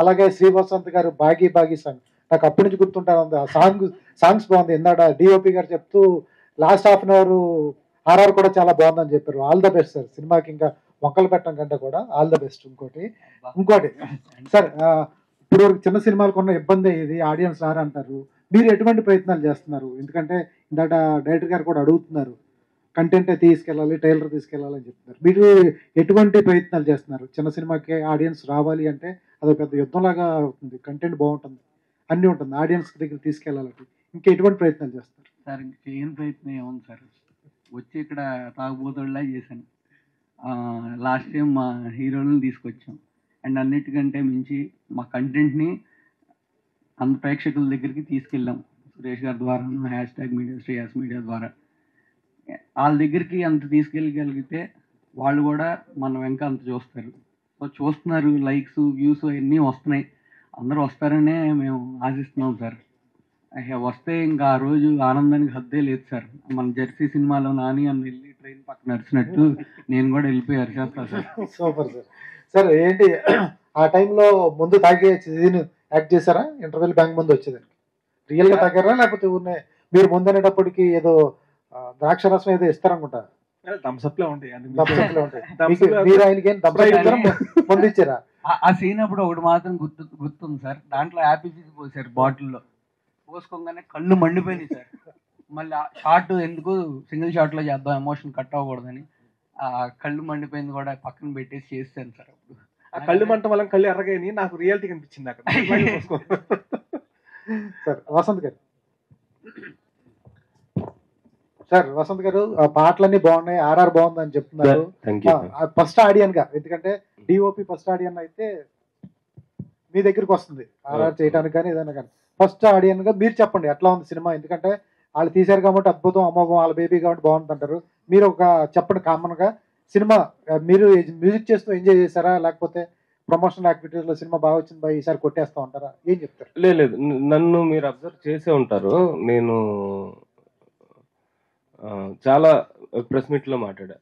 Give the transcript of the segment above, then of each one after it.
అలాగే శ్రీవసంత్ గారు బాగి బాగి సాంగ్ నాకు అప్పటి నుంచి గుర్తుంటాను. ఆ సాంగ్స్ బాగుంది. ఇందాక డిఓపి గారు చెప్తూ last half an hour RR కూడా చాలా బాగుందని చెప్పారు. All the best sir. సినిమాకి ఇంకా వంకలు పెట్టడం కంటే కూడా ఆల్ ద బెస్ట్. ఇంకోటి సార్, ఇప్పుడు చిన్న సినిమాలకు ఉన్న ఇబ్బంది ఇది, ఆడియన్స్ రారంటారు. మీరు ఎటువంటి ప్రయత్నాలు చేస్తున్నారు? ఎందుకంటే ఇందాక డైరెక్టర్ గారు కూడా అడుగుతున్నారు, కంటెంట్ తీసుకెళ్ళాలి, ట్రైలర్ తీసుకెళ్ళాలని చెప్తున్నారు. మీరు ఎటువంటి ప్రయత్నాలు చేస్తున్నారు? చిన్న సినిమాకి ఆడియన్స్ రావాలి అంటే అది పెద్ద యుద్ధంలాగా అవుతుంది. కంటెంట్ బాగుంటుంది, అన్నీ ఉంటుంది, ఆడియన్స్ దగ్గర తీసుకెళ్ళాలంటే ఇంకా ఎటువంటి ప్రయత్నాలు చేస్తారు? సార్ చేయని ప్రయత్నం ఏముంది సార్, వచ్చి ఇక్కడ తాగుబోతుల్లా చేశాను. లాస్ట్ టైం మా హీరోలను తీసుకొచ్చాం. అండ్ అన్నిటికంటే మించి మా కంటెంట్ని అంత ప్రేక్షకుల దగ్గరికి తీసుకెళ్ళాం. సురేష్ గారి ద్వారా, #మీడియా శ్రేయాస్ మీడియా ద్వారా వాళ్ళ దగ్గరికి అంత తీసుకెళ్ళగలిగితే వాళ్ళు కూడా మన వెంక అంత చూస్తారు. సో చూస్తున్నారు, లైక్స్ వ్యూస్ అవన్నీ వస్తున్నాయి. అందరూ వస్తారనే మేము ఆశిస్తున్నాం సార్. వస్తే ఇంకా ఆ రోజు ఆనందానికి హద్దే లేదు సార్. మన జెర్సీ సినిమాలో నాని అని వెళ్ళి ట్రైన్ పక్కన నడిచినట్టు నేను కూడా వెళ్ళిపోయి అరిచేస్తా సార్. Super sir. సార్ ఏంటి ఆ టైంలో ముందు తాగే సీన్ యాక్ట్ చేశారా? ఇంటర్వెల్ బ్యాంక్ ముందు వచ్చేదానికి రియల్ గా తాగారా, లేకపోతే ఊరినే మీరు ముందు అనేటప్పటికి ఏదో ద్రాక్ష రసం ఏదో ఇస్తారనుకుంటా, థమ్స్అప్ లో ఉంటాయి. మీరు ఆయనకి ఏం ముందు ఇచ్చారా? ఆ సీన్ అప్పుడు ఒకటి మాత్రం గుర్తుంది సార్. దాంట్లో హ్యాపీ ఫీజ్ పోసారు బాటిల్లో, పోసుకోగానే కళ్ళు మండిపోయినాయి సార్. మళ్ళీ షార్ట్ ఎందుకు సింగిల్ షాట్ లో చేద్దాం, ఎమోషన్ కట్ అవ్వకూడదని ఆ కళ్ళు మండిపోయింది కూడా పక్కన పెట్టేసి చేస్తాను సార్. అప్పుడు ఆ కళ్ళు మంట వల్ల కళ్ళు ఎర్రగాని నాకు రియాలిటీ కనిపించింది అక్కడ. సార్ వసంత్ గారు, సార్ వసంత్ గారు పాటలన్నీ బాగున్నాయి, ఆర్ఆర్ బాగుంది అని చెప్తున్నారు. ఫస్ట్ ఆడియన్ గా, ఎందుకంటే డిఓపి ఫస్ట్ ఆడియన్ అయితే మీ దగ్గరికి వస్తుంది ఆర్ఆర్ చేయడానికి కానీ ఏదైనా కానీ. ఫస్ట్ ఆడియన్ గా మీరు చెప్పండి ఎట్లా ఉంది సినిమా. ఎందుకంటే వాళ్ళు తీశారు కాబట్టి అద్భుతం, అమ్మోహం, వాళ్ళ బేబీ కాబట్టి బాగుంది అంటారు. మీరు ఒక చెప్పండి కామన్ గా, సినిమా మీరు మ్యూజిక్ చేస్తూ ఎంజాయ్ చేశారా, లేకపోతే ప్రమోషనల్ యాక్టివిటీస్ లో సినిమా బాగా వచ్చింది బాగా ఈసారి కొట్టేస్తా ఉంటారా, ఏం చెప్తారు? లేదు, నన్ను మీరు అబ్జర్వ్ చేసే ఉంటారు. నేను చాలా ప్రెస్ మీట్ లో మాట్లాడా.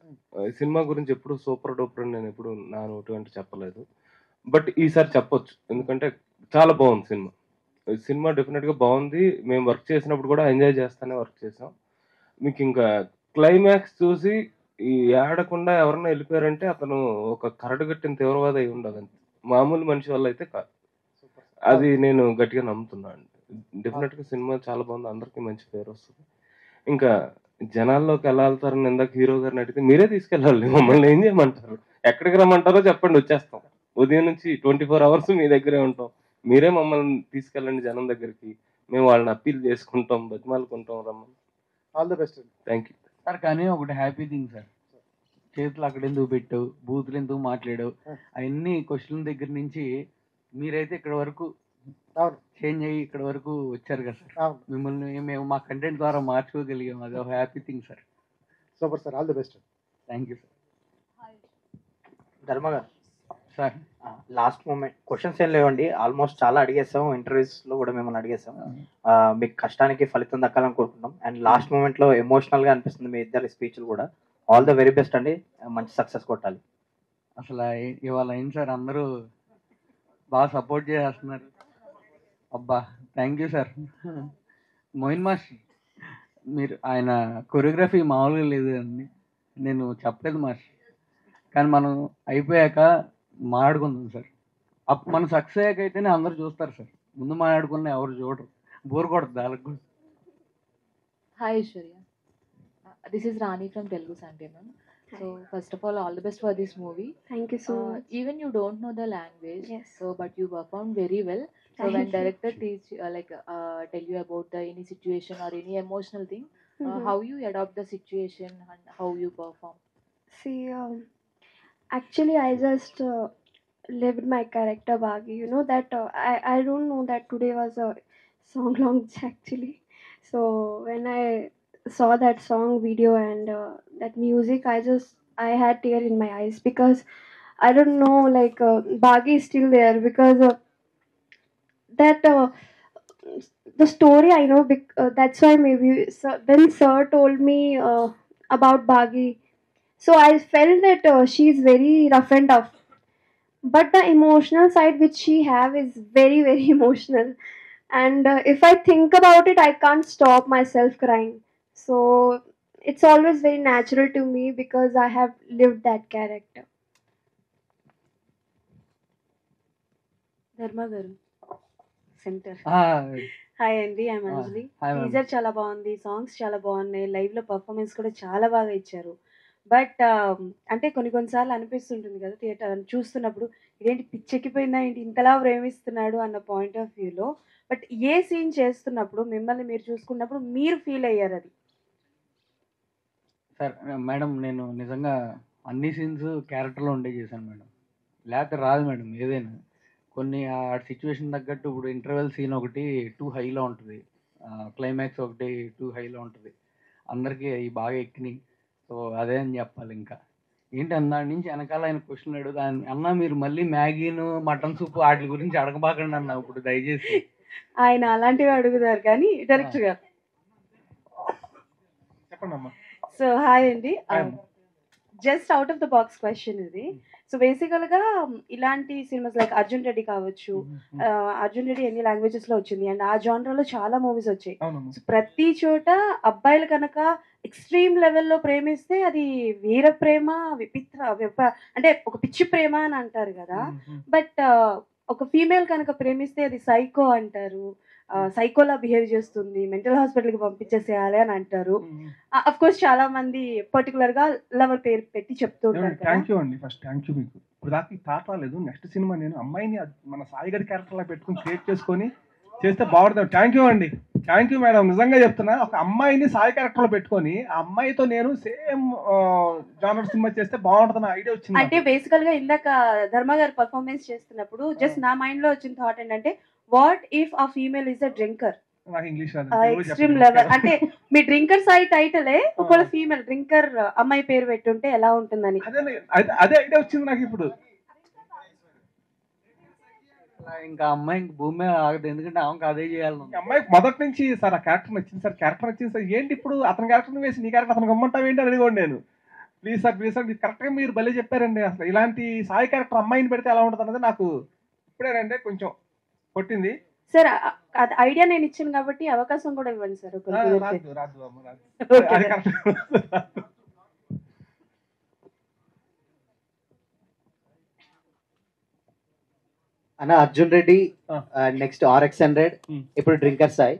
సినిమా గురించి ఎప్పుడు సూపర్ డూపర్ నేను ఎప్పుడు నా నోటి అంటే చెప్పలేదు. బట్ ఈసారి చెప్పొచ్చు, ఎందుకంటే చాలా బాగుంది సినిమా. సినిమా డెఫినెట్ గా బాగుంది. మేము వర్క్ చేసినప్పుడు కూడా ఎంజాయ్ చేస్తానే వర్క్ చేసాం. మీకు ఇంకా క్లైమాక్స్ చూసి ఈ ఏడకుండా ఎవరన్నా వెళ్ళిపోయారంటే అతను ఒక కరడు కట్టిన తీవ్రవాద అయి ఉండదు, మామూలు మనిషి వల్ల అయితే కాదు. అది నేను గట్టిగా నమ్ముతున్నాను. డెఫినెట్ గా సినిమా చాలా బాగుంది, అందరికీ మంచి పేరు వస్తుంది. ఇంకా జనాల్లోకి ఎలా వెళ్తారని ఇందాక హీరో గారిని అడిగితే మీరే తీసుకెళ్ళాలి, మమ్మల్ని ఏం చేయమంటారు, ఎక్కడికి రమ్మంటారో చెప్పండి, వచ్చేస్తాం. ఉదయం నుంచి 24 hours మీ దగ్గరే ఉంటాం. మీరే మమ్మల్ని తీసుకెళ్ళండి జనం దగ్గరికి, మేము వాళ్ళని అప్పీల్ చేసుకుంటాం, బతిమాలుకుంటాం, రమ్మని. All the best. Thank you sir. కానీ ఒకటి హ్యాపీ థింగ్ సార్, చేతులు అక్కడ ఎందుకు పెట్టావు, బూతులు ఎందుకు మాట్లాడావు, అవన్నీ క్వశ్చన్ దగ్గర నుంచి మీరైతే ఇక్కడ వరకు చేంజ్ అయ్యి ఇక్కడ వరకు వచ్చారు కదా సార్. మిమ్మల్ని మేము మా కంటెంట్ ద్వారా మార్చుకోగలిగాం, అది ఒక happy thing sir. Super sir, all the best. Thank you sir. ధర్మ గారు సార్, లాస్ట్ మూమెంట్ క్వశ్చన్స్ ఏం లేవండి, ఆల్మోస్ట్ చాలా అడిగేసాం, ఇంటర్వ్యూస్ లో కూడా మిమ్మల్ని అడిగేసాం. మీకు కష్టానికి ఫలితం దక్కాలని కోరుకుంటాం. అండ్ లాస్ట్ మూమెంట్ లో ఎమోషనల్ గా అనిపిస్తుంది మీ ఇద్దరి స్పీచ్లు కూడా. ఆల్ ద వెరీ బెస్ట్ అండి, మంచి సక్సెస్ కొట్టాలి. అసలు ఇవాళ అయింది సార్, అందరూ బాగా సపోర్ట్ చేస్తున్నారు. అబ్బా thank you sir. Moin master, మీరు ఆయన కొరియోగ్రఫీ మామూలుగా లేదు అండి, నేను చెప్పలేదు మాస్టర్. కానీ మనం అయిపోయాక మాట్లాడుకుందాం సార్. అప్పుడు మనం సక్సెస్ అయ్యాక అయితేనే అందరు చూస్తారు సార్, ముందు మాట్లాడుకున్న ఎవరు చూడరు, బోర్ కొడుతుంది వాళ్ళకి కూడా. Hi Aishwarya, this is Rani from Telugu Santinam. So first of all the best for this movie. Thank you so much. Even you don't know the language, Yes. so but you performed very well. So Thank when you. director teach tell you about the any situation or any emotional thing, how you adopt the situation and how you perform? See, actually I just lived my character Bagi. You know that I don't know that today was a song launch actually. So when I saw that song video and that music, I had tear in my eyes because I don't know, like Bagi is still there because that the story I know. That's why maybe when sir told me about Bagi, so I felt that she's very rough and tough. but the emotional side which she have is very very emotional, and if I think about it I can't stop myself crying. So it's always very natural to me because I have lived that character. ధర్మ గారు centre. Ah, hi అండి, I'm ah, Anjali. hi ma'am. Teaser చాలా బాగుంది, songs చాలా బాగున్నాయి, లైవ్లో performance కూడా చాలా బాగా ఇచ్చారు. బట్ అంటే కొన్నిసార్లు అనిపిస్తుంటుంది కదా థియేటర్ చూస్తున్నప్పుడు, ఇదేంటి పిచ్చెక్కిపోయిందా ఏంటి ఇంతలా ప్రేమిస్తున్నాడు అన్న పాయింట్ ఆఫ్ వ్యూలో. బట్ ఏ సీన్ చేస్తున్నప్పుడు మిమ్మల్ని మీరు చూసుకున్నప్పుడు మీరు ఫీల్ అయ్యారు అది? సార్ మేడం నేను నిజంగా అన్ని సీన్స్ క్యారెక్టర్లో ఉండే చేశాను మేడం, లేకపోతే రాదు మేడం ఏదైనా. కొన్ని ఆ సిచ్యువేషన్ తగ్గట్టు ఇప్పుడు ఇంటర్వెల్ సీన్ ఒకటి టూ హైలో ఉంటుంది, క్లైమాక్స్ ఒకటి టూ హైలో ఉంటుంది, అందరికీ అవి బాగా ఎక్కినాయి. సో అదే అని చెప్పాలి. ఇంకా ఏంటి దాని నుంచి వెనకాల ఆయన క్వశ్చన్ అడుగుతా అన్న, మీరు మళ్ళీ మ్యాగీను మటన్ సూప్ వాటి గురించి అడగబాకండి అన్న ఇప్పుడు దయచేసి. ఆయన అలాంటివి అడుగుతారు కానీ డైరెక్టర్ గారు. చెప్పండి అమ్మా. సో హాయ్ అండి, Hi అమ్మా. Just out of the box question ఇది. సో బేసికల్గా ఇలాంటి సినిమాస్ లైక్ అర్జున్ రెడ్డి కావచ్చు, అర్జున్ రెడ్డి ఎన్ని లాంగ్వేజెస్లో వచ్చింది అండ్ ఆ జానరాలో చాలా మూవీస్ వచ్చాయి. అవునమ్మా. సో ప్రతి చోట అబ్బాయిలు కనుక ఎక్స్ట్రీమ్ లెవెల్లో ప్రేమిస్తే అది వీర ప్రేమ, అంటే ఒక పిచ్చి ప్రేమ అని అంటారు కదా. బట్ ఒక ఫీమేల్ కనుక ప్రేమిస్తే అది సైకో అంటారు, సైకోలా బిహేవ్ చేస్తుంది, మెంటల్ హాస్పిటల్కి పంపించేసేయాలి అని అంటారు. అఫ్ కోర్స్ చాలా మంది పర్టికులర్ గా లవర్ పేరు పెట్టి చెప్తూ ఉంటారు కదా. థ్యాంక్ యూ అండి, ఫస్ట్ థ్యాంక్ యూ మీకు. ఇప్పుడు దాకా ఈ థాట్ రాలేదు. నెక్స్ట్ సినిమా నేను అమ్మాయిని మన సాయి గారి క్యారెక్టర్ లా పెట్టుకుని క్రియేట్ చేసుకొని చేస్తే బాగుంటుంది. థ్యాంక్ యూ అండి, థ్యాంక్ యూ మేడం. నిజంగా చెప్తున్నా, ఒక అమ్మాయిని సాయి క్యారెక్టర్ లో పెట్టుకొని ఆ అమ్మాయితో నేను సేమ్ జానర్ సినిమా చేస్తే బాగుంటుంది ఐడియా వచ్చింది. అంటే బేసికల్ గా ఇందాక ధర్మ గారు పర్ఫార్మెన్స్ చేస్తున్నప్పుడు జస్ట్ నా మైండ్ లో వచ్చిన థాట్ ఏంటంటే, వాట్ ఇఫ్ ఆ ఫీమేల్ ఇస్ అ డ్రింకర్, నాకు ఇంగ్లీష్ ఎక్స్ట్రీమ్ లెవెల్. అంటే మీ డ్రింకర్ సాయి టైటిలే ఒకవేళ ఫీమేల్ డ్రింకర్ అమ్మాయి పేరు పెట్టుంటే ఎలా ఉంటుందని. అదే ఐడియా వచ్చింది నాకు ఇప్పుడు. ఇంకా అమ్మాయి ఇంక భూమి మీద ఆగదు, ఎందుకంటే ఆమెకు అదే చేయాలి. అమ్మాయికి మొదటి నుంచి సార్ ఆ క్యారెక్టర్ నచ్చింది సార్, క్యారెక్టర్ నచ్చింది సార్. ఏంటి ఇప్పుడు అతని క్యారెక్టర్ వేసి నీ క్యారెక్టర్ అతను గమ్మంటావు ఏంటి అని అడిగోండి నేను. ప్లీజ్ సార్ కరెక్ట్గా మీరు భలే చెప్పారండి. అసలు ఇలాంటి సాయి క్యారెక్టర్ అమ్మాయిని పెడితే ఎలా ఉంటుంది అన్నది నాకు ఇప్పుడేనంటే కొంచెం కొట్టింది సార్. అది ఐడియా నేను ఇచ్చాను కాబట్టి అవకాశం కూడా ఇవ్వండి సార్. రాదు అమ్మ, రాదు. Okay. అది కరెక్ట్. అన్న అర్జున్ రెడ్డి, నెక్స్ట్ RX100, ఇప్పుడు డ్రింకర్ సాయి.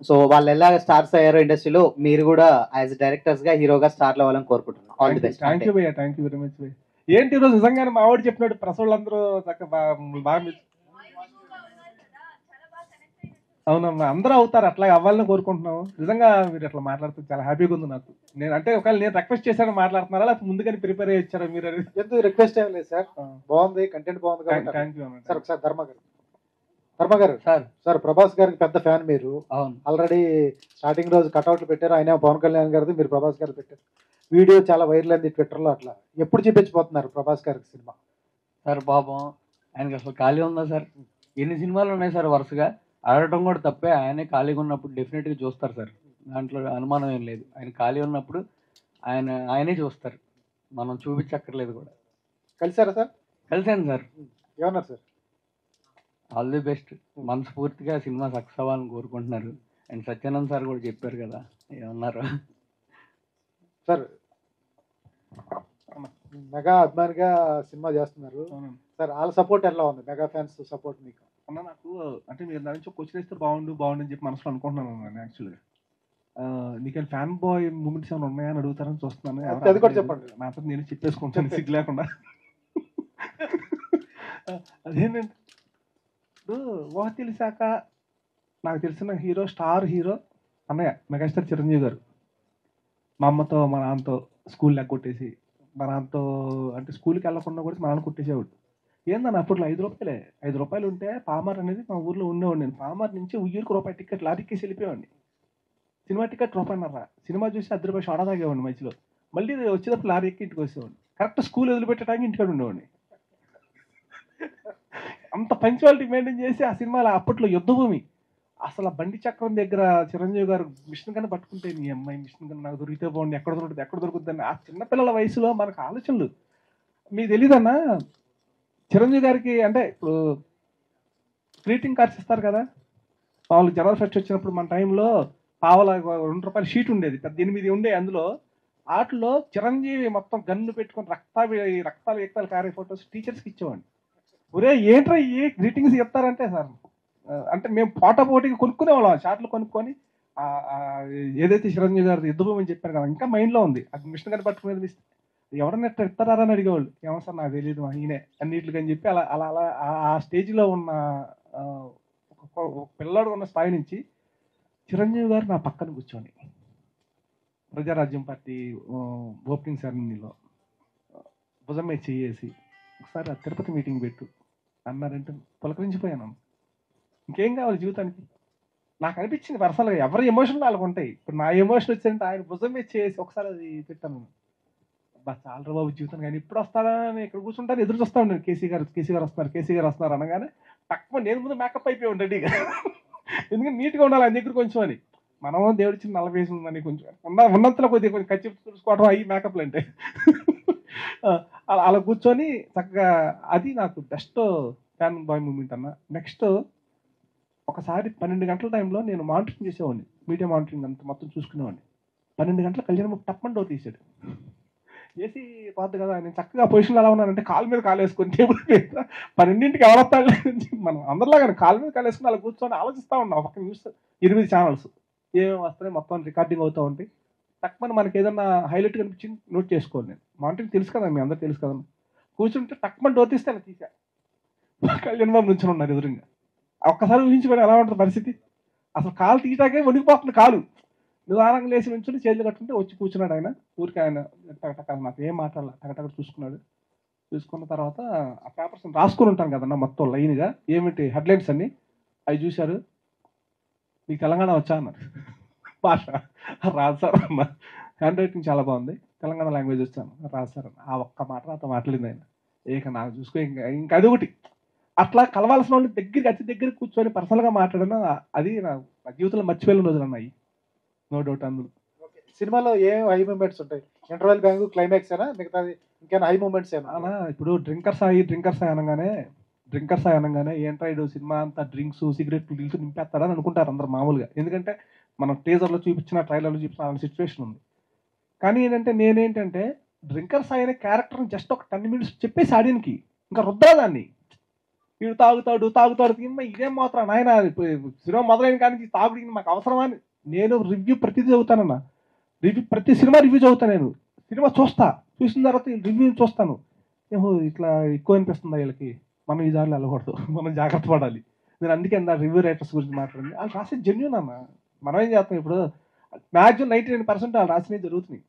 సో వాళ్ళు ఎలా స్టార్స్ అయ్యారో ఇండస్ట్రీలో మీరు కూడా యాజ్ డైరెక్టర్స్ గా హీరోగా స్టార్ట్ అవ్వాలని కోరుకుంటున్నాను. All the best. Thank you భయ్యా, థ్యాంక్ యూ వెరీ మచ్ భయ్య. ఏంటి ఈరోజు నిజంగానే మా వాడు చెప్పినట్టు ప్రెస్ వాళ్ళందరూ బాగా అవునమ్మా, అందరూ అవుతారు, అట్లా అవ్వాలని కోరుకుంటున్నాము. నిజంగా మీరు అట్లా మాట్లాడుతూ చాలా హ్యాపీగా ఉంది నాకు. నేను అంటే ఒకవేళ నేను రిక్వెస్ట్ చేశాను మాట్లాడుతున్నారా, లేకపోతే ముందుగానే ప్రిపేర్ అయ్యి వచ్చారా మీరు? ఎందుకు రిక్వెస్ట్ ఏం లేదు సార్, బాగుంది, కంటెంట్ బాగుంది కాబట్టి. థ్యాంక్ యూ అన్న. సార్ ఒకసారి ధర్మ గారు సార్ ప్రభాస్ గారికి పెద్ద ఫ్యాన్ మీరు. ఆల్రెడీ స్టార్టింగ్ రోజు కట్అవుట్లు పెట్టారు, ఆయన పవన్ కళ్యాణ్ గారిది, మీరు ప్రభాస్ గారు పెట్టారు. వీడియో చాలా వైరల్ అయింది ట్విట్టర్లో. అట్లా ఎప్పుడు చూపించబోతున్నారు ప్రభాస్ గారికి సినిమా? సార్ పాపం ఆయనకి అసలు ఖాళీ ఉందా సార్? ఎన్ని సినిమాలు ఉన్నాయి సార్ వరుసగా, ఆడటం కూడా తప్పే. ఆయనే ఖాళీగా ఉన్నప్పుడు డెఫినెట్గా చూస్తారు సార్, దాంట్లో అనుమానం ఏం లేదు. ఆయన ఖాళీ ఉన్నప్పుడు ఆయనే చూస్తారు, మనం చూపించక్కర్లేదు కూడా. కలిసారా సార్? కలిసాను సార్. ఏమన్నారు సార్? ఆల్ ది బెస్ట్, మనస్ఫూర్తిగా సినిమా సక్సెస్ అవ్వాలని కోరుకుంటున్నారు. అండ్ సత్యానంద్ సార్ కూడా చెప్పారు కదా, ఏమన్నారు సార్? మెగా అభిమానిగా సినిమా చేస్తున్నారు సార్, వాళ్ళ సపోర్ట్ ఎలా ఉంది? మెగా ఫ్యాన్స్ సపోర్ట్ మీకు? అన్న నాకు అంటే మీరు దాని నుంచి క్వశ్చన్ ఇస్తే బాగుండు అని చెప్పి మనసులో అనుకుంటున్నాను నేను. యాక్చువల్గా నీకు ఫ్యాన్ బాయ్ మూమెంట్స్ ఏమైనా ఉన్నాయా అని అడుగుతారని చూస్తున్నాను. అది కూడా చెప్పండి. నాతో నేను చెప్పేసుకుంటాను సిగ్గు లేకుండా. అదేంటంటే ఇప్పుడు ఊహ తెలిసాక నాకు తెలిసిన హీరో, స్టార్ హీరో అన్నయ్య మెగాస్టార్ చిరంజీవి గారు. మా అమ్మతో మా నాన్నతో స్కూల్ లెగ్గొట్టేసి, మా నాన్నతో అంటే స్కూల్కి వెళ్ళకుండా కూడా మా నాన్న కొట్టేసేవాడు. ఏందన్న అప్పట్లో 5 రూపాయలే, 5 రూపాయలు ఉంటే పామార్ అనేది మా ఊర్లో ఉండేవాడు. నేను పామార్ నుంచి ఉయ్యూరుకు రూపాయి టికెట్ లారీకేసి వెళ్ళిపోయాడిని. Cinema ticket ₹1.5. సినిమా చూసి 10 రూపాయలు షోడా తాగేవాడిని మధ్యలో. మళ్ళీ వచ్చేటప్పుడు లారీ ఎక్కి ఇంటికి వచ్చేవాడిని. కరెక్ట్ స్కూల్ వదిలిపెట్టడానికి ఇంటికాడ ఉండేవాడిని. అంత పంచువాలిటీ మెయింటైన్ చేసి ఆ సినిమాలో అప్పట్లో యుద్ధభూమి అసలు బండి చక్రం దగ్గర చిరంజీవి గారు మిషన్ కన్నా పట్టుకుంటే, నీ అమ్మాయి మిషన్ కన్నా నాకు దొరికితే బాగుంది, ఎక్కడ దొరుకుతుంది అని. ఆ చిన్నపిల్లల వయసులో మనకు ఆలోచనలు మీకు తెలియదన్నా. చిరంజీవి గారికి అంటే ఇప్పుడు గ్రీటింగ్ కార్డ్స్ ఇస్తారు కదా, మామూలు జనరల్ ఫెస్ట్ వచ్చినప్పుడు మన టైంలో పావలా ₹2 షీట్ ఉండేది, పెద్ద 8 ఉండే. అందులో వాటిలో చిరంజీవి మొత్తం గన్ను పెట్టుకొని రక్తాలు ఎక్తాలు కారే ఫొటోస్ టీచర్స్కి ఇచ్చేవాడిని. ఒరే ఏంట్రా ఏ గ్రీటింగ్స్ చెప్తారంటే సార్, అంటే మేము పోటీకి కొనుక్కునేవాళ్ళం, షార్ట్లు కొనుక్కొని ఏదైతే చిరంజీవి గారు యుద్ధభూమి చెప్పారు కదా, ఇంకా మైండ్లో ఉంది. అది మిషన్ గారు పట్టుకునేది ఎవరన్నా ఎట్లా ఇస్తారా అని అడిగేవాళ్ళు. ఏమో సార్ నాకు తెలియదు ఈయనే అన్నిటికీ అని చెప్పి అలా అలా అలా ఆ స్టేజ్లో ఉన్న ఒక పిల్లాడు ఉన్న స్థాయి నుంచి చిరంజీవి గారు నా పక్కన కూర్చొని ప్రజారాజ్యం పార్టీ ఓపెనింగ్ సెరమనీలో భుజం మీద చేసి ఒకసారి ఆ తిరుపతి మీటింగ్ పెట్టు అన్నారంటే పులకరించిపోయాను. ఇంకేం కావాలి జీవితానికి? నాకు అనిపించింది పర్సనల్గా, ఎవరి ఎమోషన్ వాళ్ళకు ఉంటాయి. ఇప్పుడు నా ఎమోషన్ వచ్చిందంటే ఆయన భుజం మీద చేసి ఒకసారి అది పెట్టాను. బా చాలా బాబు జీవితం, కానీ ఇప్పుడు వస్తాడని ఇక్కడ కూర్చుంటాను, ఎదురు చూస్తా ఉన్నాను. కేసీ గారు వస్తున్నారు అనగానే తక్కువ నేను ముందు మేకప్ అయిపోయి రెడీగా, ఎందుకంటే నీట్గా ఉండాలి ఆయన దగ్గర కొంచెం అని. మనం దేవుడి చిన్న 40 ఉందని కొంచెం ఉన్నంతలో కొద్దిగా కొంచెం ఖర్చు చూసుకోవడం అయ్యి మేకప్లు అంటే అలా కూర్చొని చక్కగా, అది నాకు బెస్ట్ ఫ్యాన్ బాయ్ మూమెంట్ అన్న. నెక్స్ట్ ఒకసారి 12 గంటల టైంలో నేను మానిటరింగ్ చేసేవాడిని, మీడియా మానిటరింగ్ అంతా మొత్తం చూసుకునేవాడిని. 12 గంటల కళ్యాణ్ టప్పని డోర్ తీసాడు. ఏసీ పోద్దు కదా, నేను చక్కగా పొజిషన్లో ఎలా ఉన్నానంటే కాలు మీద కాలు వేసుకొని టేబుల్ మీద 12ంటికి ఎవరు వస్తాడు, మనం అందరిలాగా కాలు మీద కాలు వేసుకుని అలా కూర్చొని ఆలోచిస్తూ ఉన్నాం. ఒక న్యూస్ 8 ఛానల్స్ ఏమేమి వస్తాయి మొత్తం రికార్డింగ్ అవుతూ ఉంటాయి. తక్కువ మనకి ఏదన్నా హైలైట్ కనిపించింది నోట్ చేసుకోవాలి. నేను మానిటరింగ్ తెలుసు కదా, మీ అందరూ తెలుసు కదా. కూర్చుంటే తక్కువ డోర్ తీస్తే అలా తీసా, కళ్యాణ్ బాబు నుంచి ఉన్నారు ఎదురుగా. ఒక్కసారి ఊహించుకొని ఎలా ఉంటుంది పరిస్థితి, అసలు కాలు తీయటాకే వణికిపోతుంది కాలు. నిదానంగా లేచి నుంచి చేతులు కట్టుకుంటే వచ్చి కూర్చున్నాడు ఆయన. ఊరికి ఆయన టక నాకు ఏం మాట్లాడాలి టకటక చూసుకున్నాడు. చూసుకున్న తర్వాత ఆ పేపర్స్ రాసుకుని ఉంటాను కదన్నా మొత్తం లైన్గా, ఏమిటి హెడ్లైన్స్ అన్ని అవి చూశారు. మీకు తెలంగాణ వచ్చా అన్నారు. భాష రాదు సార్ అన్న, హ్యాండ్ రైటింగ్ చాలా బాగుంది, తెలంగాణ లాంగ్వేజ్ వచ్చాను. రాదు సార్ అన్న. ఆ ఒక్క మాట నాతో మాట్లాడింది ఆయన. నాకు చూసుకో ఇంకా అది ఒకటి. అట్లా కలవాల్సిన వాళ్ళు అతి దగ్గర కూర్చొని పర్సనల్గా మాట్లాడినా అది నా జీవితంలో మర్చిపోయిన రోజులు అన్నాయి, నో డౌట్. అందులో సినిమాలో ఏం హై మూమెంట్స్ ఉంటాయి? ఇంటర్వెల్ బ్యాంక్ క్లైమాక్స్ అయినా మిగతాది ఇంకేనా హై మూమెంట్స్ ఏనా? ఇప్పుడు డ్రింకర్స్ అనగానే ఏంట్రాయిడ్ సినిమా అంతా డ్రింక్స్ సిగరెట్లు డ్రింక్స్ నింపేస్తాడని అనుకుంటారు అందరు మామూలుగా. ఎందుకంటే మనం టీజర్లో చూపించిన ట్రైలర్లో చూపించిన అలాంటి సిచ్యువేషన్ ఉంది. కానీ నేనేంటంటే డ్రింకర్స్ అయిన క్యారెక్టర్ని జస్ట్ ఒక 10 minutes చెప్పేసి ఆడియన్కి ఇంకా రుద్రాదాన్ని. వీడు తాగుతాడు ఇదేం మాత్రం నాయన సినిమా మొదలైన కానీ తాగుడికి మాకు అవసరమా అని నేను రివ్యూ ప్రతిదీ చదువుతానన్నా. ప్రతి సినిమా రివ్యూ చదువుతాను నేను. సినిమా చూసిన తర్వాత రివ్యూ చూస్తాను. ఏమో ఇట్లా ఎక్కువ అనిపిస్తుంది వీళ్ళకి, మనం ఈ దారిలో వెళ్ళకూడదు, మనం జాగ్రత్త పడాలి. నేను అందుకే రివ్యూ రైటర్స్ గురించి మాట్లాడింది. వాళ్ళు రాసే జెన్యూన్ అన్న. మనం ఏం చేస్తాం ఇప్పుడు, మ్యాక్సిమం 99% వాళ్ళు రాసినవి జరుగుతున్నాయి.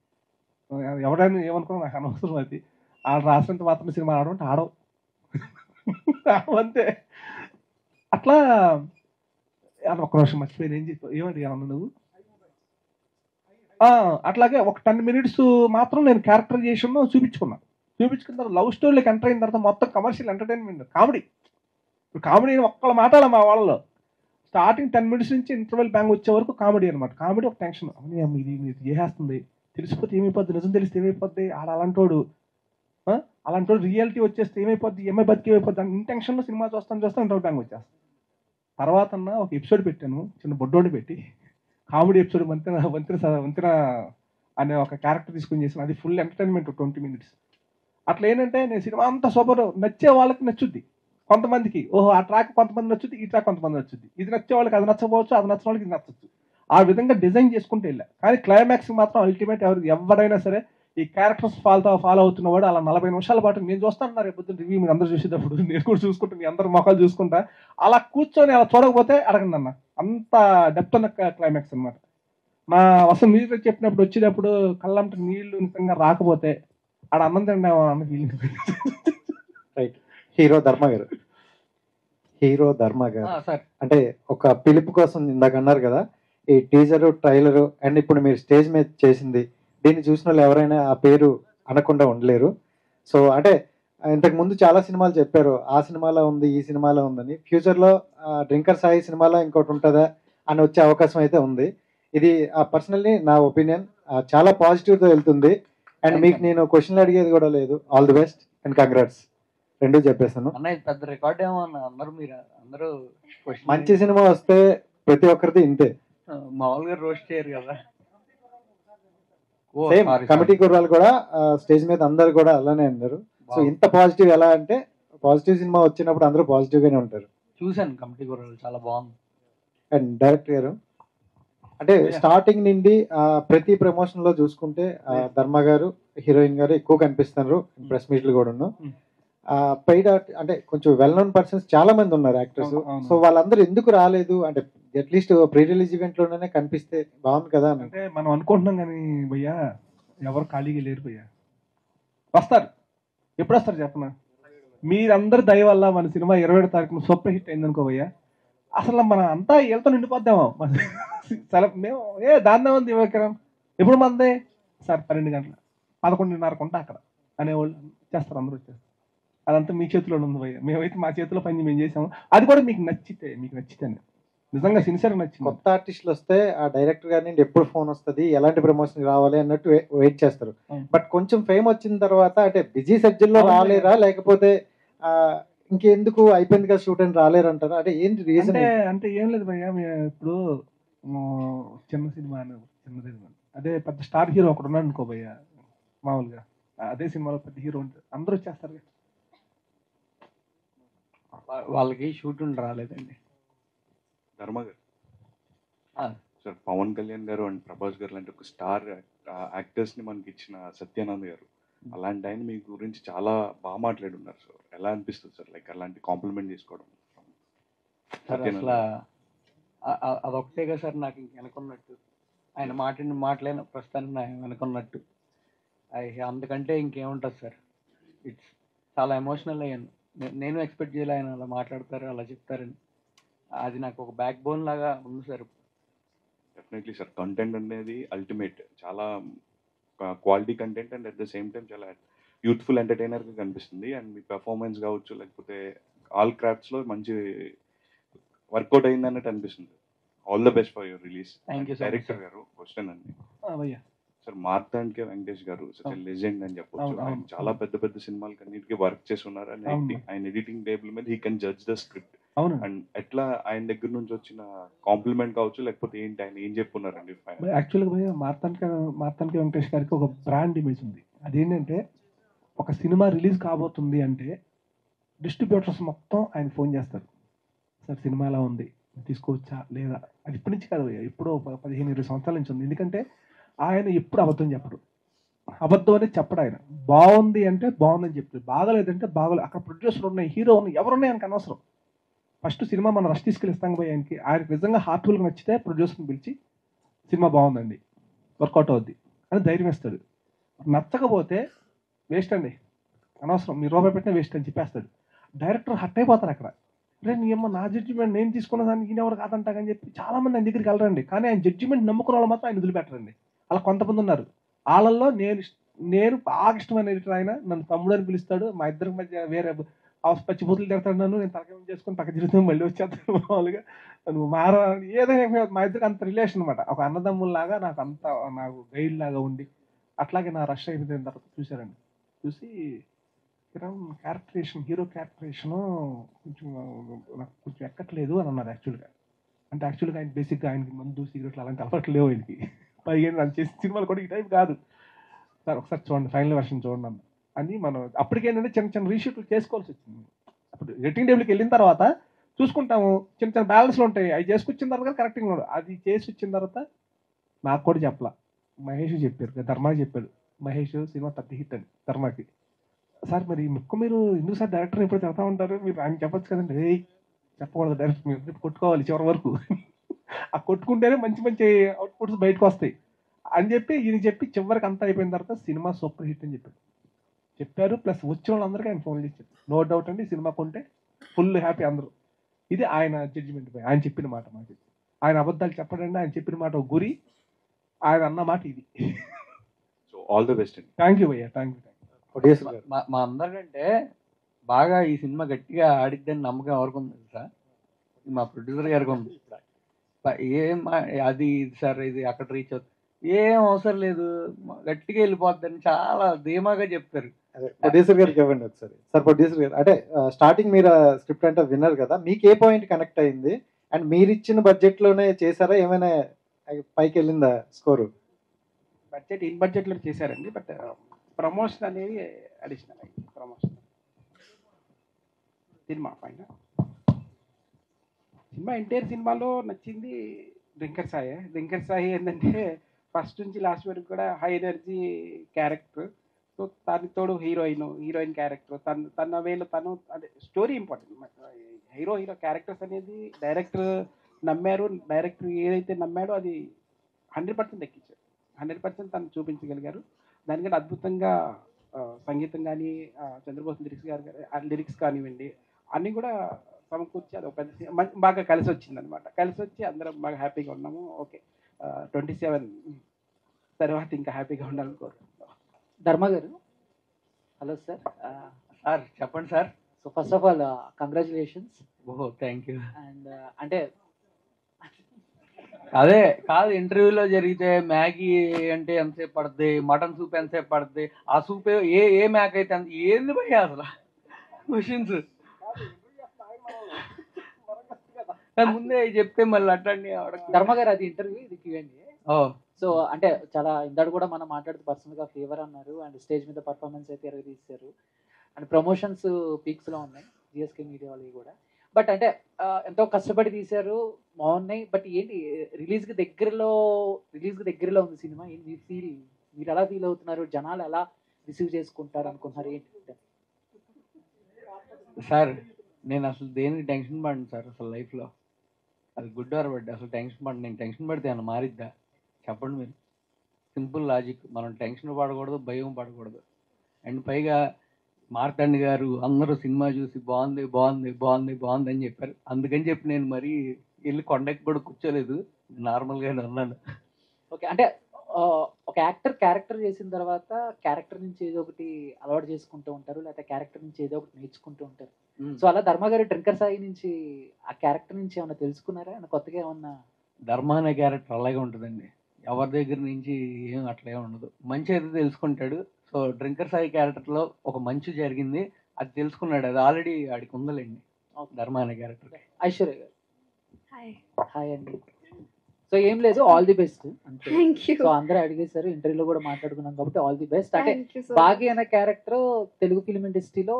ఎవరైనా ఏమనుకున్నా నాకు అనవసరం. అది వాళ్ళు రాసినంత మాత్రం సినిమా ఆడమంటే ఆడవు అంతే. అట్లా ఒక్క నిమిషం మర్చిపోయింది, ఏం చెప్పి ఏమడిగాను నువ్వు? అట్లాగే ఒక 10 minutes మాత్రం నేను క్యారెక్టరైజేషన్ చూపించుకున్న తర్వాత లవ్ స్టోరీలోకి ఎంటర్ అయిన తర్వాత మొత్తం కమర్షియల్ ఎంటర్టైన్మెంట్ కామెడీ. ఇప్పుడు కామెడీ ఒక్కళ్ళ మాట్లాడాలి మా వాళ్ళలో. స్టార్టింగ్ 10 minutes నుంచి ఇంటర్వెల్ బ్యాంగ్ వచ్చే వరకు కామెడీ అనమాట. కామెడీ ఒక టెన్షన్, ఇది చేసేస్తుంది, తెలిసిపోతే ఏమైపోద్ది, నిజం తెలిస్తే ఏమైపోద్ది, అలాంటోడు రియాలిటీ వచ్చేస్తే ఏమైపోద్ది, బతికి ఏమైపోద్ది అని ఇంటెన్షన్లో సినిమా చూస్తాను ఇంటర్వెల్ బ్యాంగ్ వచ్చేస్తాను. తర్వాత ఒక ఎపిసోడ్ పెట్టాను, చిన్న బొడ్డోని పెట్టి కామెడీ ఎపిసోడ్ వంతెన అనే ఒక క్యారెక్టర్ తీసుకుని చేసాను. అది ఫుల్ ఎంటర్టైన్మెంట్ 20 minutes. అట్లా ఏంటంటే నేను సినిమా అంతా సూపర్, నచ్చే వాళ్ళకి నచ్చుద్ది కొంతమందికి, ఓహో ఆ ట్రాక్ కొంతమంది నచ్చుద్ది, ఈ ట్రాక్ కొంతమంది నచ్చుద్ది, ఇది నచ్చే వాళ్ళకి అది నచ్చకపోవచ్చు, అది నచ్చిన వాళ్ళకి ఇది నచ్చచ్చు. ఆ విధంగా డిజైన్ చేసుకుంటే వెళ్ళా. కానీ క్లైమాక్స్ మాత్రం అల్టిమేట్ ఎవరైనా సరే ఈ క్యారెక్టర్స్ ఫాలో అవుతున్నవాడు అలా 40 నిమిషాల పాటు నేను చూస్తాను. రేపు పొద్దున్న రివ్యూ మీరు అందరూ చూసేటప్పుడు నేను కూడా చూసుకుంటా, మీ అందరు మొక్కలు చూసుకుంటా. అలా కూర్చొని అలా చూడకపోతే అడగండి అన్న, అంత డెప్త్ ఉన్న క్లైమాక్స్ అనమాట. మా అసలు మీరు చెప్పినప్పుడు వచ్చేటప్పుడు కళ్ళంట నీళ్లు నిజంగా రాకపోతే ఆడ అన్నం తింటామో అన్న ఫీలింగ్. రైట్. హీరో ధర్మ గారు అంటే ఒక పిలుపు కోసం ఇందాక అన్నారు కదా, ఈ టీజరు ట్రైలరు అండ్ ఇప్పుడు మీరు స్టేజ్ మీద చేసింది, దీన్ని చూసిన వాళ్ళు ఎవరైనా ఆ పేరు అనకుండా ఉండలేరు. సో అంటే ఇంతకు ముందు చాలా సినిమాలు చెప్పారు, ఆ సినిమాలో ఉంది ఈ సినిమాలో ఉందని. ఫ్యూచర్లో డ్రింకర్ సాయి సినిమాలో ఇంకోటి ఉంటుందా అని వచ్చే అవకాశం అయితే ఉంది. ఇది పర్సనల్లీ నా ఒపీనియన్, చాలా పాజిటివ్తో వెళ్తుంది. అండ్ మీకు నేను క్వశ్చన్లు అడిగేది కూడా లేదు. All the best and congrats. రెండు చెప్పేశాను. అన్న ఇది పెద్ద రికార్డ్ ఏమో అన్న, అందరూ question మంచి సినిమా వస్తే ప్రతి ఒక్కరిది ఇంతే. మామూలుగా రోస్ట్ చేయరు కదా. సేమ్ కమిటీ కుర్రాలు కూడా స్టేజ్ మీద అందరు కూడా అలానే అన్నారు. సో ఇంత పాజిటివ్ ఎలా అంటే పాజిటివ్ సినిమా వచ్చినప్పుడు అందరూ పాజిటివ్ గానే ఉంటారు. చూశాను కమిటీ కూరలు, చాలా బాగుంది. అండ్ డైరెక్టర్ గారు అంటే స్టార్టింగ్ నుండి ప్రతి ప్రమోషన్ లో చూసుకుంటే ధర్మ గారు హీరోయిన్ గారు ఎక్కువ కనిపిస్తున్నారు. ప్రెస్ మీట్లు కూడా ఉన్నాం. పెయిడ్ అంటే కొంచెం వెల్ నోన్ పర్సన్స్ చాలా మంది ఉన్నారు యాక్టర్స్. సో వాళ్ళందరూ ఎందుకు రాలేదు అంటే అట్లీస్ట్ ప్రీ రిలీజ్ ఈవెంట్ లోనే కనిపిస్తే బాగుంది కదా అంటే మనం అనుకుంటున్నాం కానీ భయ్యా ఎవరు ఖాళీగా లేరు భయ్యా. వస్తారు, ఎప్పుడు వస్తారు చెప్పనా? మీరందరి దయ వల్ల మన సినిమా 27వ తారీఖున సూపర్ హిట్ అయింది అనుకో భయ్యా, అసలు మన అంతా వీళ్ళతో నిండిపోద్దామో. మేము దాన్నే ఉంది వివేకరం ఎప్పుడు మందే సార్ 12 గంటల 11:30 ఉంటా అక్కడ అనేవాళ్ళు చేస్తారు, అందరూ వచ్చేస్తారు. అదంతా మీ చేతిలో ఉంది భయ్య. మేమైతే మా చేతిలో పని మేము చేసాము. అది కూడా మీకు నచ్చితే నిజంగా సిన్సియర్ నచ్చింది. కొత్త ఆర్టిస్టులు వస్తే ఆ డైరెక్టర్ గారి నుండి ఎప్పుడు ఫోన్ వస్తుంది, ఎలాంటి ప్రమోషన్ రావాలి అన్నట్టు వెయిట్ చేస్తారు. బట్ కొంచెం ఫేమ్ వచ్చిన తర్వాత అంటే బిజీ షెడ్యూల్లో రాలేరా, లేకపోతే ఇంకెందుకు అయిపోయింది కదా షూట్ అని రాలేరు అంటారా? అంటే ఏంటి రీజన్? అంటే ఏం లేదు భయ్య, ఇప్పుడు చిన్నది సినిమా అదే పెద్ద స్టార్ హీరో ఒకడు ఉన్నాడు అనుకో భయ్య, మామూలుగా అదే సినిమాలో పెద్ద హీరో ఉంటుంది, అందరూ వచ్చేస్తారు. వాళ్ళకి షూట్ రాలేదండి. ధర్మ గారు సార్, పవన్ కళ్యాణ్ గారు అండ్ ప్రభాస్ గారు లాంటి ఒక స్టార్ యాక్టర్స్ ని మనకి ఇచ్చిన సత్యానంద్ గారు, అలాంటి ఆయన మీ గురించి చాలా బాగా మాట్లాడున్నారు సార్. ఎలా అనిపిస్తుంది సార్ లైక్ అలాంటి కాంప్లిమెంట్ చేసుకోవడం? అసలు అదొకటే కదా సార్ నాకు ఇంక వెనుకున్నట్టు, ఆయన మాటలేని ప్రస్తుతానికి నాకు వెనుకున్నట్టు. అందుకంటే ఇంకేముంటుంది సార్. ఇట్స్ చాలా ఎమోషనల్ అయ్యాను. నేను ఎక్స్పెక్ట్ చేయలే ఆయన అలా మాట్లాడతారు, అలా చెప్తారని. అది నాకు ఒక బ్యాక్ బోన్ లాగా ఉంది సార్. డెఫినెట్లీ సార్, కంటెంట్ అనేది అల్టిమేట్, చాలా quality content and at the same time చాలా యూత్ఫుల్ ఎంటర్టైనర్గా కనిపిస్తుంది. అండ్ మీ పెర్ఫార్మెన్స్ కావచ్చు, లేకపోతే ఆల్ క్రాఫ్ట్స్లో మంచి వర్కౌట్ అయింది అన్నట్టు అనిపిస్తుంది. All the best for your release. Director గారు క్వశ్చన్ అండి సార్, మార్తాండ్కే వెంకటేష్ గారు సచ్ లెజెండ్ అని చెప్పొచ్చు. ఆయన చాలా పెద్ద పెద్ద సినిమాలకి అన్నిటికీ వర్క్ చేసి ఉన్నారు. అండ్ ఆయన ఎడిటింగ్ టేబుల్ మీద he can judge the script. And ఎట్లా ఆయన దగ్గర నుంచి వచ్చిన కాంప్లిమెంట్ కావచ్చు, లేకపోతే ఏంటి ఆయన ఏం చెప్పున్నారండి? యాక్చువల్గా మార్తాండ్కే వెంకటేష్ గారికి ఒక బ్రాండ్ ఇమేజ్ ఉంది. అదేంటంటే ఒక సినిమా రిలీజ్ కాబోతుంది అంటే డిస్ట్రిబ్యూటర్స్ మొత్తం ఆయన ఫోన్ చేస్తారు, సార్ సినిమా ఎలా ఉంది, తీసుకోవచ్చా లేదా. అది ఇప్పటి నుంచి కాదు, ఎప్పుడో 15-20 సంవత్సరాల నుంచి ఉంది. ఎందుకంటే ఆయన ఎప్పుడు అబద్ధం చెప్పడు, అబద్ధం అనేది చెప్పడు. ఆయన బాగుంది అంటే బాగుందని చెప్తాడు, బాగలేదంటే బాగోలేదు. అక్కడ ప్రొడ్యూసర్ ఉన్నాయి, హీరో ఉన్నాయి, ఎవరున్నాయి ఆయనకు అనవసరం. ఫస్ట్ సినిమా మనం రష్ తీసుకెళ్ళిస్తాం పోయి ఆయనకి నిజంగా హార్ట్ఫుల్గా నచ్చితే ప్రొడ్యూసర్ని పిలిచి సినిమా బాగుందండి, వర్కౌట్ అవుద్ది అని ధైర్యం ఇస్తాడు. నచ్చకపోతే వేస్ట్ అండి, అనవసరం, మీరు రూపాయి పెట్టినా వేస్ట్ అని చెప్పేస్తాడు. డైరెక్టర్ హట్ అయిపోతారు అక్కడ. రే నీ అమ్మ నా జడ్జిమెంట్ నేను తీసుకున్న దానికి ఈయన ఎవరు కాదంటాగని చెప్పి చాలామంది ఆయన దగ్గరికి వెళ్ళరండి. కానీ ఆయన జడ్జిమెంట్ నమ్ముకున్న వాళ్ళు మాత్రం ఆయన వదిలిపెట్టరండి. అలా కొంతమంది ఉన్నారు. వాళ్ళల్లో నేను బాగా ఇష్టమైన ఎడిటర్ ఆయన, నన్ను తమ్ముడు అని పిలుస్తాడు. మా ఇద్దరికి మధ్య వేరే పచ్చిబూతులు తిడతాడు నన్ను, నేను తలకేం చేసుకుని పక్క జీవితం మళ్ళీ వచ్చేస్తాను. మామూలుగా నువ్వు ఏదైనా మా ఇద్దరికి అంత రిలేషన్ అనమాట. ఒక అన్నదమ్ముల్లాగా నాకు గైడ్ లాగా ఉండి, అట్లాగే నా రష్ అయిపోయిన తర్వాత చూశారండి. చూసి క్యారెక్టరేషన్, హీరో క్యారెక్టరేషను నాకు కొంచెం ఎక్కట్లేదు అని అన్నారు. యాక్చువల్గా ఆయన బేసిక్గా ఆయనకి మందు సిగరెట్లు అలాంటి అలవాట్లు లేవు ఆయనకి. పైగా నన్ను చేసిన సినిమాలు కూడా ఈ టైప్ కాదు సార్, ఒకసారి చూడండి ఫైనల్ వెర్షన్ చూడండి అన్న అని. మనం అప్పటికేంటంటే చిన్న చిన్న రీషూట్లు చేసుకోవాల్సి వచ్చింది. అప్పుడు ఎడిటింగ్ టేబుల్కి వెళ్ళిన తర్వాత చూసుకుంటాము, చిన్న చిన్న బ్యాలెన్స్లు ఉంటాయి, అవి చేసుకొచ్చిన తర్వాత కరెక్టింగ్ అది చేసి వచ్చిన తర్వాత నాకు కూడా చెప్పలా, మహేష్ చెప్పారు, ధర్మాకి చెప్పాడు. మహేష్ సినిమా పెద్ద హిట్ అని ధర్మాకి. సార్ మరి ముక్కు మీరు ఎందుకు సార్ డైరెక్టర్ ఎప్పుడు చెప్తా ఉంటారు, మీరు ఆయన చెప్పచ్చు కదండి. చెప్పకూడదు డైరెక్టర్, మీరు కొట్టుకోవాలి చివరి వరకు. ఆ కొట్టుకుంటేనే మంచి మంచి అవుట్పుట్స్ బయటకు వస్తాయి అని చెప్పి ఈయన చెప్పి చివరికి అంతా అయిపోయిన తర్వాత సినిమా సూపర్ హిట్ అని చెప్పారు. ప్లస్ వచ్చిన వాళ్ళందరికీ ఆయన ఫోన్ చేసి చెప్పారు, నో డౌట్ అండి సినిమా కొంటే ఫుల్ హ్యాపీ అందరూ. ఇది ఆయన జడ్జిమెంట్, ఆయన చెప్పిన మాట. మాకు ఆయన అబద్ధాలు చెప్పడండి, ఆయన చెప్పిన మాట ఒక గురి, ఆయన అన్న మాట ఇది. సో ఆల్ ది బెస్ట్ అండి. థ్యాంక్ యూ భయ్యా, థ్యాంక్ యూ. మా అందరికంటే బాగా ఈ సినిమా గట్టిగా ఆడిద్దని నమ్మకం ఎవరికి ఉంది సార్? మా ప్రొడ్యూసర్ గారికి ఉంది. అది సార్ ఇది అక్కడ రీచ్ అవుతుంది, ఏం అవసరం లేదు, గట్టిగా వెళ్ళిపోద్దని చాలా ధీమాగా చెప్తారు. అదే ప్రొడ్యూసర్ గారికి ఇవ్వండి ఒకసారి. సార్ ప్రొడ్యూసర్ గారు, అంటే స్టార్టింగ్ మీరు స్క్రిప్ట్ అంటే విన్నారు కదా, మీకు ఏ పాయింట్ కనెక్ట్ అయింది అండ్ మీరు ఇచ్చిన బడ్జెట్ లోనే చేశారా, ఏమైనా పైకి వెళ్ళిందా స్కోరు? బడ్జెట్ ఇన్ బడ్జెట్లో చేశారండి, బట్ ప్రమోషన్ అనేది అడిషనల్ అయింది. ప్రమోషన్ సినిమా పైన సినిమా ఎంటైర్ సినిమాలో నచ్చింది డ్రింకర్ సాయి. డ్రింకర్ సాయి ఏంటంటే ఫస్ట్ నుంచి లాస్ట్ వరకు కూడా హై ఎనర్జీ క్యారెక్టర్. సో దానికి తోడు హీరోయిన్ క్యారెక్టర్, తన వేలో తను, అంటే స్టోరీ ఇంపార్టెంట్. హీరో క్యారెక్టర్స్ అనేది డైరెక్టర్ నమ్మారు, డైరెక్టర్ ఏదైతే నమ్మాడో అది 100% ఎక్కించారు. 100% తను చూపించగలిగారు. దానికంటే అద్భుతంగా సంగీతం కానీ, చంద్రబోస్ లిరిక్స్ కానివ్వండి, అన్నీ కూడా సమకూర్చి అది ఒక పెద్ద బాగా కలిసి వచ్చిందనమాట. కలిసి వచ్చి అందరం బాగా హ్యాపీగా ఉన్నాము. ఓకే, 27 తర్వాత ఇంకా హ్యాపీగా ఉండాలని కోరుకుంటున్నాం. ధర్మ గారు, హలో సార్. సార్ చెప్పండి sir. So first of all congratulations. ఓహో, థ్యాంక్ యూ. అండ్ అంటే అదే కాదు, ఇంటర్వ్యూలో జరిగితే మ్యాగీ అంటే ఎంతసేపు పడుతుంది, మటన్ సూప్ ఎంతసేపు పడుతుంది, ఆ సూప్ ఏ మ్యాక్ అయితే ఏంది భయ అసలు క్వశ్చన్స్ ముందే చెప్తే మళ్ళీ అట్టండి. ధర్మ గారు, అది ఇంటర్వ్యూ, ఇది క్యూఎండి. ఓ, సో అంటే చాలా ఇందాడు కూడా మనం మాట్లాడుతూ పర్సనల్గా ఫేవర్ అన్నారు, అండ్ స్టేజ్ మీద పర్ఫార్మెన్స్ అయితే తీశారు, అండ్ ప్రమోషన్స్ పీక్స్లో ఉన్నాయి జిఎస్కే మీడియా వాళ్ళవి కూడా. బట్ అంటే ఎంతో కష్టపడి తీశారు, బాగున్నాయి. బట్ ఏంటి రిలీజ్కి దగ్గరలో ఉంది సినిమా. ఏంటి మీరు ఎలా ఫీల్ అవుతున్నారు, జనాలు ఎలా రిసీవ్ చేసుకుంటారు అనుకుంటున్నారు ఏంటి? సార్ నేను అసలు దేనికి టెన్షన్ పడను సార్ అసలు లైఫ్లో. అది గుడ్ ఆర్ బడ్ అసలు టెన్షన్ పడను. నేను టెన్షన్ పడితే ఏమన్నా మారిద్దా చెప్పండి మీరు? Simple logic. మనం టెన్షన్ పడకూడదు, భయం పడకూడదు. అండ్ పైగా మార్తాండ్ గారు అందరూ సినిమా చూసి బాగుంది బాగుంది బాగుంది బాగుంది అని చెప్పారు. అందుకని చెప్పి నేను మరీ వెళ్ళి కొండకి కూడా కూర్చోలేదు, నార్మల్గానే ఉన్నాను. ఓకే, అంటే ఒక యాక్టర్ క్యారెక్టర్ చేసిన తర్వాత క్యారెక్టర్ నుంచి ఏదో ఒకటి అలవాటు చేసుకుంటూ ఉంటారు, లేకపోతే క్యారెక్టర్ నుంచి ఏదో ఒకటి నేర్చుకుంటూ ఉంటారు. సో అలా ధర్మ గారు డ్రింకర్ సాయి నుంచి ఆ క్యారెక్టర్ నుంచి ఏమన్నా తెలుసుకున్నారా, కొత్తగా ఏమన్నా? ధర్మ అనే క్యారెక్టర్ అలాగే ఉంటుందండి, ఎవరి దగ్గర నుంచి ఏం అట్లే ఉండదు. మంచి అయితే తెలుసుకుంటాడు. సో డ్రింకర్ సాయి క్యారెక్టర్లో ఒక మంచి జరిగింది, అది తెలుసుకున్నాడు. అది ఆల్రెడీ ఆడికి ఉందలేండి ధర్మ అనే క్యారెక్టర్. ఐశ్వర్య గారు, హాయ్. హాయ్ అండి. సో ఏం లేదు, ఆల్ ది బెస్ట్ అంతే. Thank you. సో అందరూ అడిగేశారు, ఇంటర్వ్యూలో కూడా మాట్లాడుకున్నాం కాబట్టి ఆల్ ది బెస్ట్. అంటే థ్యాంక్ యూ సో బాగి అనే క్యారెక్టర్ తెలుగు ఫిలిం ఇండస్ట్రీలో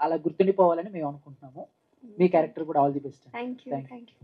అలా గుర్తుండిపోవాలని మేము అనుకుంటున్నాము. మీ క్యారెక్టర్ కూడా all the best. Thank you. Thank you. Thank you.